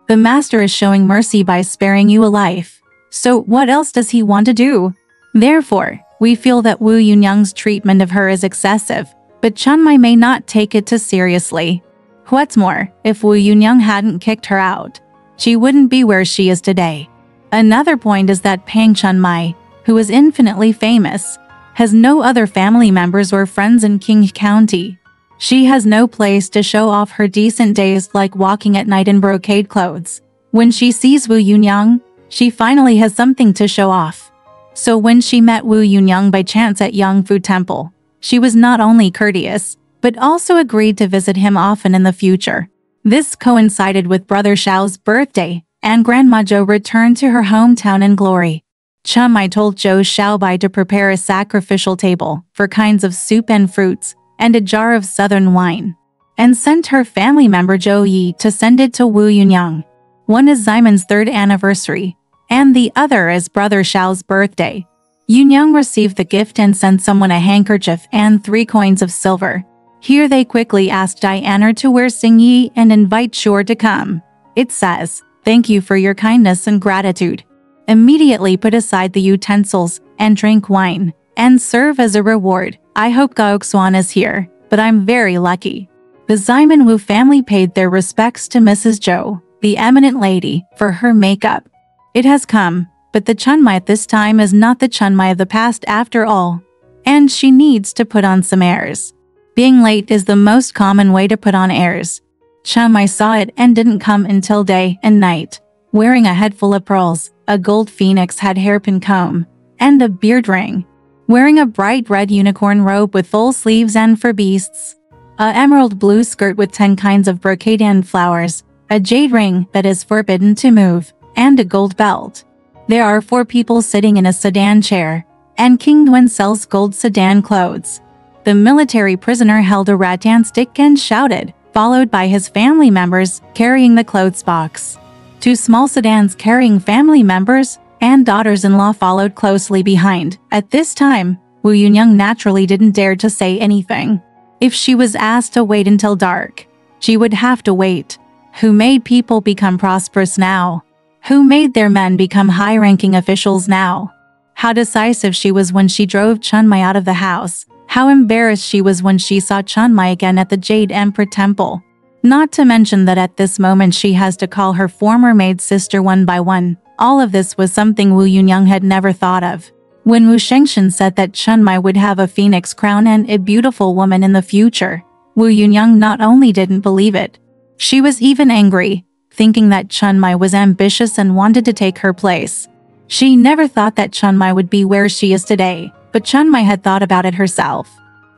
Speaker 1: The master is showing mercy by sparing you a life. So what else does he want to do? Therefore, we feel that Wu Yunyang's treatment of her is excessive, but Chun Mai may not take it too seriously. What's more, if Wu Yunyang hadn't kicked her out, she wouldn't be where she is today. Another point is that Pang Chun Mai, who is infinitely famous, has no other family members or friends in King County. She has no place to show off her decent days like walking at night in brocade clothes. When she sees Wu Yunyang, she finally has something to show off. So when she met Wu Yunyang by chance at Yangfu Temple, she was not only courteous, but also agreed to visit him often in the future. This coincided with Brother Xiao's birthday, and Grandma Zhou returned to her hometown in glory. Chun Mai told Zhou Xiaobai to prepare a sacrificial table for kinds of soup and fruits, and a jar of southern wine, and sent her family member Zhou Yi to send it to Wu Yunyang. One is Simon's 3rd anniversary, and the other is Brother Xiao's birthday. Yunyang received the gift and sent someone a handkerchief and 3 coins of silver. Here they quickly asked Diana to wear Xing Yi and invite Shore to come. It says, "Thank you for your kindness and gratitude. Immediately put aside the utensils and drink wine, and serve as a reward. I hope Gaoxuan is here, but I'm very lucky." The Simon Wu family paid their respects to Mrs. Zhou, the eminent lady, for her makeup. It has come, but the Chun Mai at this time is not the Chun Mai of the past after all, and she needs to put on some airs. Being late is the most common way to put on airs. Chun Mai saw it and didn't come until day and night, wearing a head full of pearls, a gold phoenix head hairpin comb, and a beard ring. Wearing a bright red unicorn robe with full sleeves and for beasts, a emerald blue skirt with 10 kinds of brocade and flowers, a jade ring that is forbidden to move, and a gold belt. There are 4 people sitting in a sedan chair, and King Nguyen sells gold sedan clothes. The military prisoner held a rattan stick and shouted, followed by his family members carrying the clothes box. 2 small sedans carrying family members and daughters-in-law followed closely behind. At this time, Wu Yunyang naturally didn't dare to say anything. If she was asked to wait until dark, she would have to wait. Who made people become prosperous now? Who made their men become high-ranking officials now? How decisive she was when she drove Chun Mai out of the house. How embarrassed she was when she saw Chun Mai again at the Jade Emperor Temple. Not to mention that at this moment she has to call her former maid sister one by one. All of this was something Wu Yunyang had never thought of. When Wu Shengshan said that Chun Mai would have a phoenix crown and a beautiful woman in the future, Wu Yunyang not only didn't believe it, she was even angry, thinking that Chun Mai was ambitious and wanted to take her place. She never thought that Chun Mai would be where she is today, but Chun Mai had thought about it herself.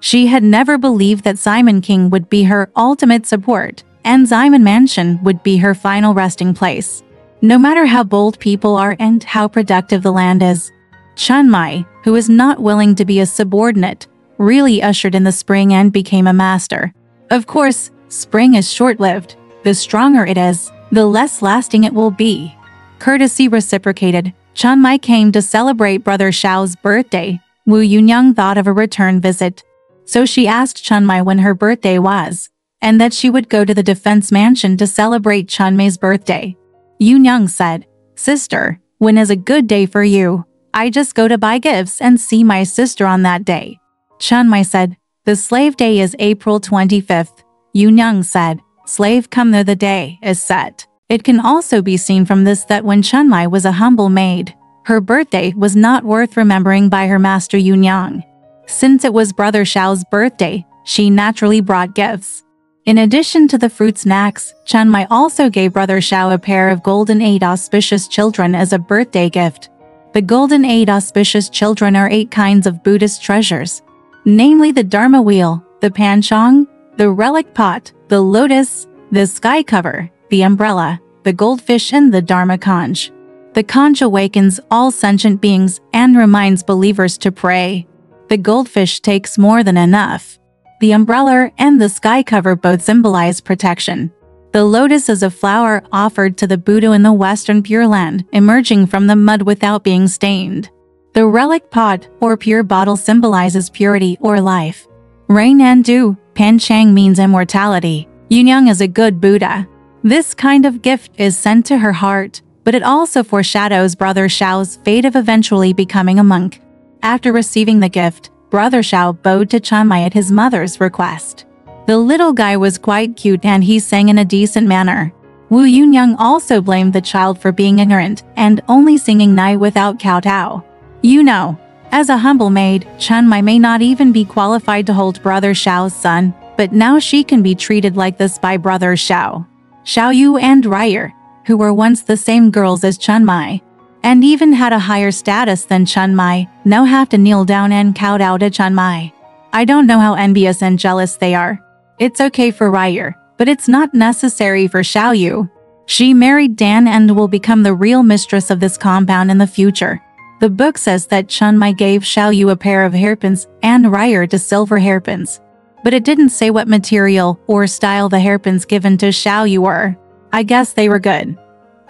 Speaker 1: She had never believed that Simon King would be her ultimate support, and Xiamen Mansion would be her final resting place. No matter how bold people are and how productive the land is, Chun Mai, who is not willing to be a subordinate, really ushered in the spring and became a master. Of course, spring is short-lived. The stronger it is, the less lasting it will be. Courtesy reciprocated, Chun Mai came to celebrate Brother Xiao's birthday. Wu Yunyang thought of a return visit. So she asked Chun Mai when her birthday was, and that she would go to the defense mansion to celebrate Chun Mai's birthday. Yunyang said, "Sister, when is a good day for you? I just go to buy gifts and see my sister on that day." Chun Mai said, "The slave day is April 25th. Yunyang said, "Slave come there the day is set." It can also be seen from this that when Chun Mai was a humble maid, her birthday was not worth remembering by her master Yunyang. Since it was Brother Xiao's birthday, she naturally brought gifts. In addition to the fruit snacks, Chun Mai also gave Brother Xiao a pair of golden 8 auspicious children as a birthday gift. The golden 8 auspicious children are 8 kinds of Buddhist treasures, namely the Dharma wheel, the panchang, the relic pot, the lotus, the sky cover, the umbrella, the goldfish and the Dharma conch. The conch awakens all sentient beings and reminds believers to pray. The goldfish takes more than enough. The umbrella and the sky cover both symbolize protection. The lotus is a flower offered to the Buddha in the Western Pure Land, emerging from the mud without being stained. The relic pot, or pure bottle, symbolizes purity or life. Rain and dew, panchang means immortality. Yunyang is a good Buddha. This kind of gift is sent to her heart, but it also foreshadows Brother Xiao's fate of eventually becoming a monk. After receiving the gift, Brother Xiao bowed to Chun Mai at his mother's request. The little guy was quite cute and he sang in a decent manner. Wu Yunyang also blamed the child for being ignorant and only singing Nai without kowtow. You know, as a humble maid, Chun Mai may not even be qualified to hold Brother Xiao's son, but now she can be treated like this by Brother Xiao. Xiao Yu and Ryer, who were once the same girls as Chun Mai, and even had a higher status than Chun Mai, now have to kneel down and kowtow to Chun Mai. I don't know how envious and jealous they are. It's okay for Ryer, but it's not necessary for Xiao Yu. She married Dan and will become the real mistress of this compound in the future. The book says that Chun Mai gave Xiao Yu a pair of hairpins and Ryer to silver hairpins. But it didn't say what material or style the hairpins given to Xiao Yu were. I guess they were good.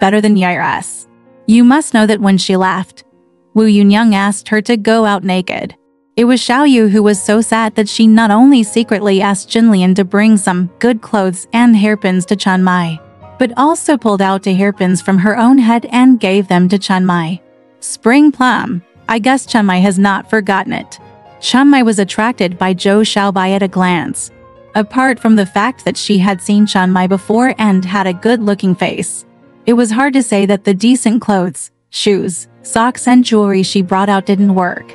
Speaker 1: Better than Yaira's. You must know that when she left, Wu Yunyang asked her to go out naked. It was Xiao Yu who was so sad that she not only secretly asked Jinlian to bring some good clothes and hairpins to Chun Mai, but also pulled out 2 hairpins from her own head and gave them to Chun Mai. Spring Plum. I guess Chun Mai has not forgotten it. Chun Mai was attracted by Zhou Xiaobai at a glance. Apart from the fact that she had seen Chun Mai before and had a good-looking face, it was hard to say that the decent clothes, shoes, socks and jewelry she brought out didn't work.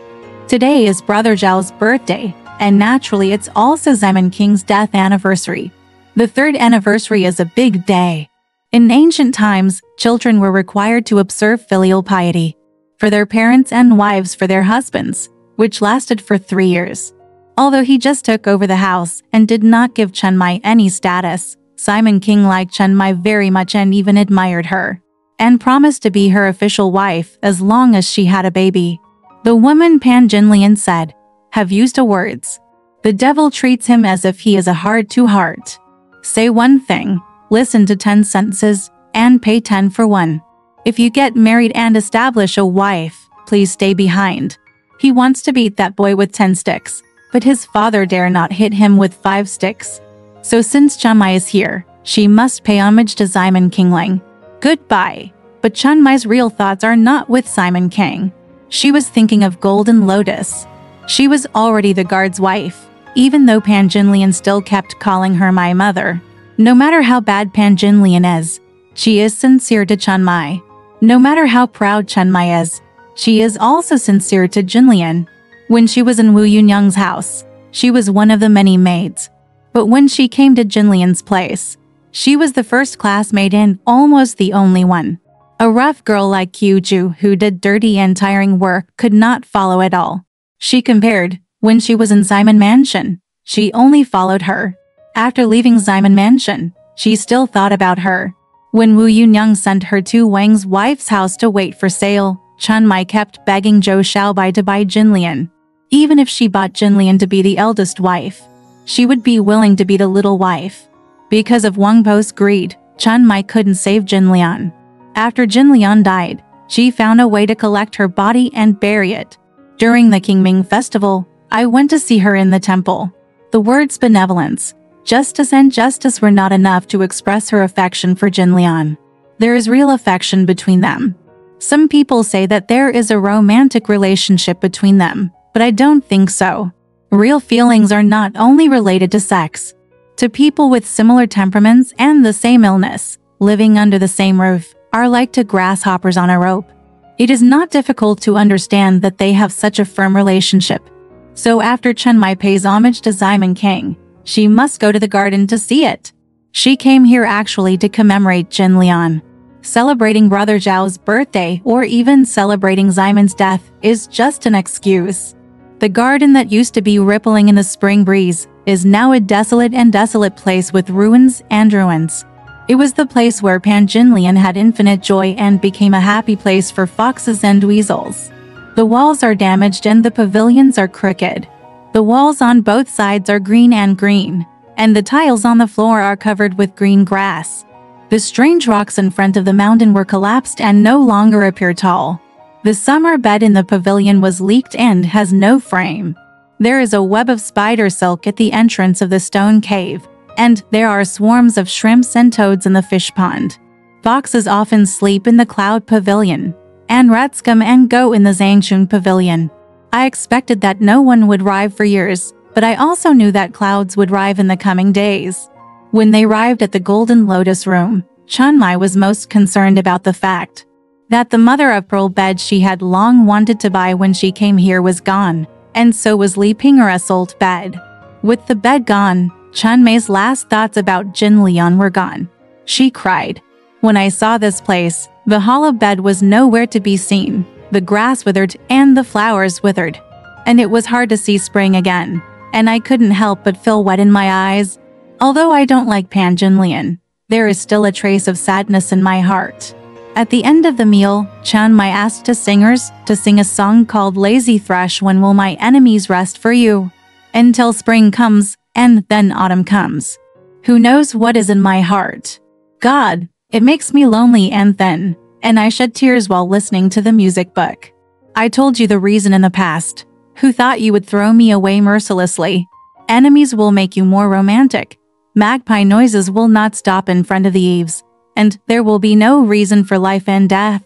Speaker 1: Today is Brother Zhao's birthday, and naturally it's also Xiamen King's death anniversary. The 3rd anniversary is a big day. In ancient times, children were required to observe filial piety for their parents and wives for their husbands, which lasted for 3 years. Although he just took over the house and did not give Chen Mai any status, Simon King liked Chen Mai very much and even admired her, and promised to be her official wife as long as she had a baby. The woman Pan Jinlian said, have used words. The devil treats him as if he is a heart-to-heart. Say one thing, listen to 10 sentences, and pay 10 for one. If you get married and establish a wife, please stay behind. He wants to beat that boy with 10 sticks, but his father dare not hit him with 5 sticks. So since Chen Mai is here, she must pay homage to Simon Kingling. Goodbye. But Chen Mai's real thoughts are not with Simon King. She was thinking of Golden Lotus. She was already the guard's wife, even though Pan Jinlian still kept calling her my mother. No matter how bad Pan Jinlian is, she is sincere to Chen Mai. No matter how proud Chen Mai is, she is also sincere to Jinlian. When she was in Wu Yunyang's house, she was one of the many maids. But when she came to Jinlian's place, she was the first classmate and almost the only one. A rough girl like Qiu Ju who did dirty and tiring work could not follow at all. She compared, when she was in Simon Mansion, she only followed her. After leaving Simon Mansion, she still thought about her. When Wu Yunyang sent her to Wang's wife's house to wait for sale, Chen Mai kept begging Zhou Xiaobai to buy Jinlian. Even if she bought Jinlian to be the eldest wife, she would be willing to be the little wife. Because of Wang Po's greed, Chen Mai couldn't save Jinlian. After Jinlian died, she found a way to collect her body and bury it. During the Qingming festival, I went to see her in the temple. The words benevolence, justice and justice were not enough to express her affection for Jinlian. There is real affection between them. Some people say that there is a romantic relationship between them, but I don't think so. Real feelings are not only related to sex. To people with similar temperaments and the same illness, living under the same roof, are like to grasshoppers on a rope. It is not difficult to understand that they have such a firm relationship. So after Chen Mai pays homage to Simon King, she must go to the garden to see it. She came here actually to commemorate Jinlian. Celebrating Brother Zhao's birthday or even celebrating Simon's death is just an excuse. The garden that used to be rippling in the spring breeze is now a desolate place with ruins and ruins. It was the place where Pan Jinlian had infinite joy and became a happy place for foxes and weasels. The walls are damaged and the pavilions are crooked. The walls on both sides are green, and the tiles on the floor are covered with green grass. The strange rocks in front of the mountain were collapsed and no longer appear tall. The summer bed in the pavilion was leaked and has no frame. There is a web of spider silk at the entrance of the stone cave, and there are swarms of shrimps and toads in the fish pond. Foxes often sleep in the cloud pavilion, and rats come and go in the Zhangchun pavilion. I expected that no one would arrive for years, but I also knew that clouds would arrive in the coming days. When they arrived at the Golden Lotus room, Chen Mai was most concerned about the fact that the mother-of-pearl bed she had long wanted to buy when she came here was gone, and so was Li Ping'er's old bed. With the bed gone, Chen Mai's last thoughts about Jinlian were gone. She cried. When I saw this place, the hollow bed was nowhere to be seen. The grass withered and the flowers withered. And it was hard to see spring again, and I couldn't help but feel wet in my eyes. Although I don't like Pan Jinlian, there is still a trace of sadness in my heart. At the end of the meal, Chen Mai asked the singers to sing a song called Lazy Thrush, When Will My Enemies Rest for You? Until spring comes, and then autumn comes. Who knows what is in my heart? God, it makes me lonely and thin, and I shed tears while listening to the music book. I told you the reason in the past. Who thought you would throw me away mercilessly? Enemies will make you more romantic. Magpie noises will not stop in front of the eaves, and there will be no reason for life and death.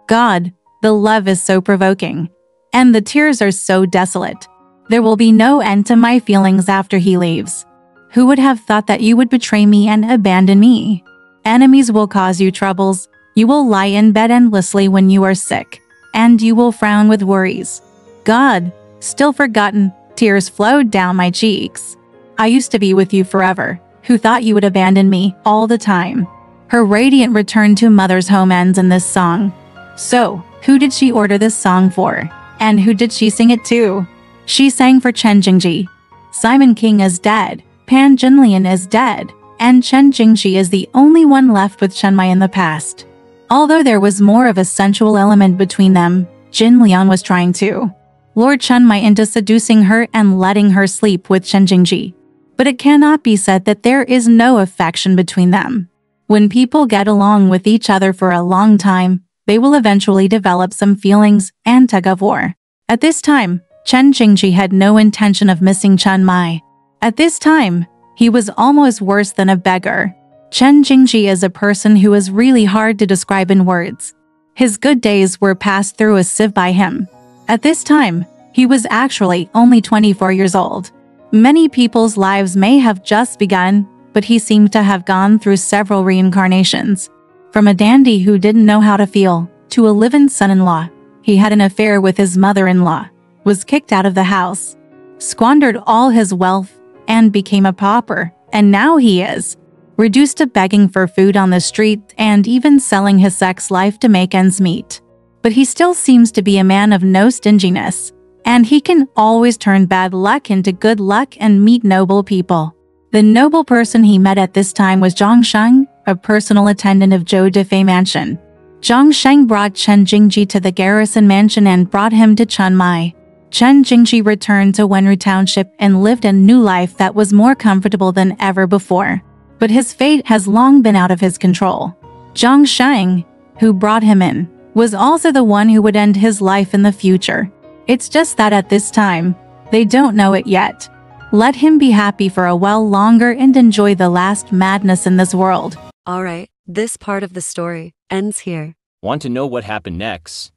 Speaker 1: God, the love is so provoking, and the tears are so desolate. There will be no end to my feelings after he leaves. Who would have thought that you would betray me and abandon me? Enemies will cause you troubles. You will lie in bed endlessly when you are sick, and you will frown with worries. God, still forgotten, tears flowed down my cheeks. I used to be with you forever. Who thought you would abandon me all the time? Her radiant return to mother's home ends in this song. So, who did she order this song for? And who did she sing it to? She sang for Chen Jingji. Simon King is dead, Pan Jinlian is dead, and Chen Jingji is the only one left with Chen Mai in the past. Although there was more of a sensual element between them, Jin Liang was trying to lure Chen Mai into seducing her and letting her sleep with Chen Jingji. But it cannot be said that there is no affection between them. When people get along with each other for a long time, they will eventually develop some feelings and tug of war. At this time, Chen Jingji had no intention of missing Chen Mai. At this time, he was almost worse than a beggar. Chen Jingji is a person who is really hard to describe in words. His good days were passed through a sieve by him. At this time, he was actually only 24 years old. Many people's lives may have just begun, but he seemed to have gone through several reincarnations. From a dandy who didn't know how to feel, to a live-in son-in-law. He had an affair with his mother-in-law, was kicked out of the house, squandered all his wealth, and became a pauper, and now he is reduced to begging for food on the street and even selling his sex life to make ends meet. But he still seems to be a man of no stinginess, and he can always turn bad luck into good luck and meet noble people. The noble person he met at this time was Zhang Sheng, a personal attendant of Zhou Defei Mansion. Zhang Sheng brought Chen Jingji to the garrison mansion and brought him to Chen Mai. Chen Jingji returned to Wenru Township and lived a new life that was more comfortable than ever before. But his fate has long been out of his control. Zhang Sheng, who brought him in, was also the one who would end his life in the future. It's just that at this time, they don't know it yet. Let him be happy for a while longer and enjoy the last madness in this world.
Speaker 2: Alright, this part of the story ends here.
Speaker 3: Want to know what happened next?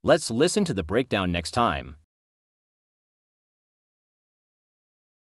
Speaker 3: Let's listen to the breakdown next time.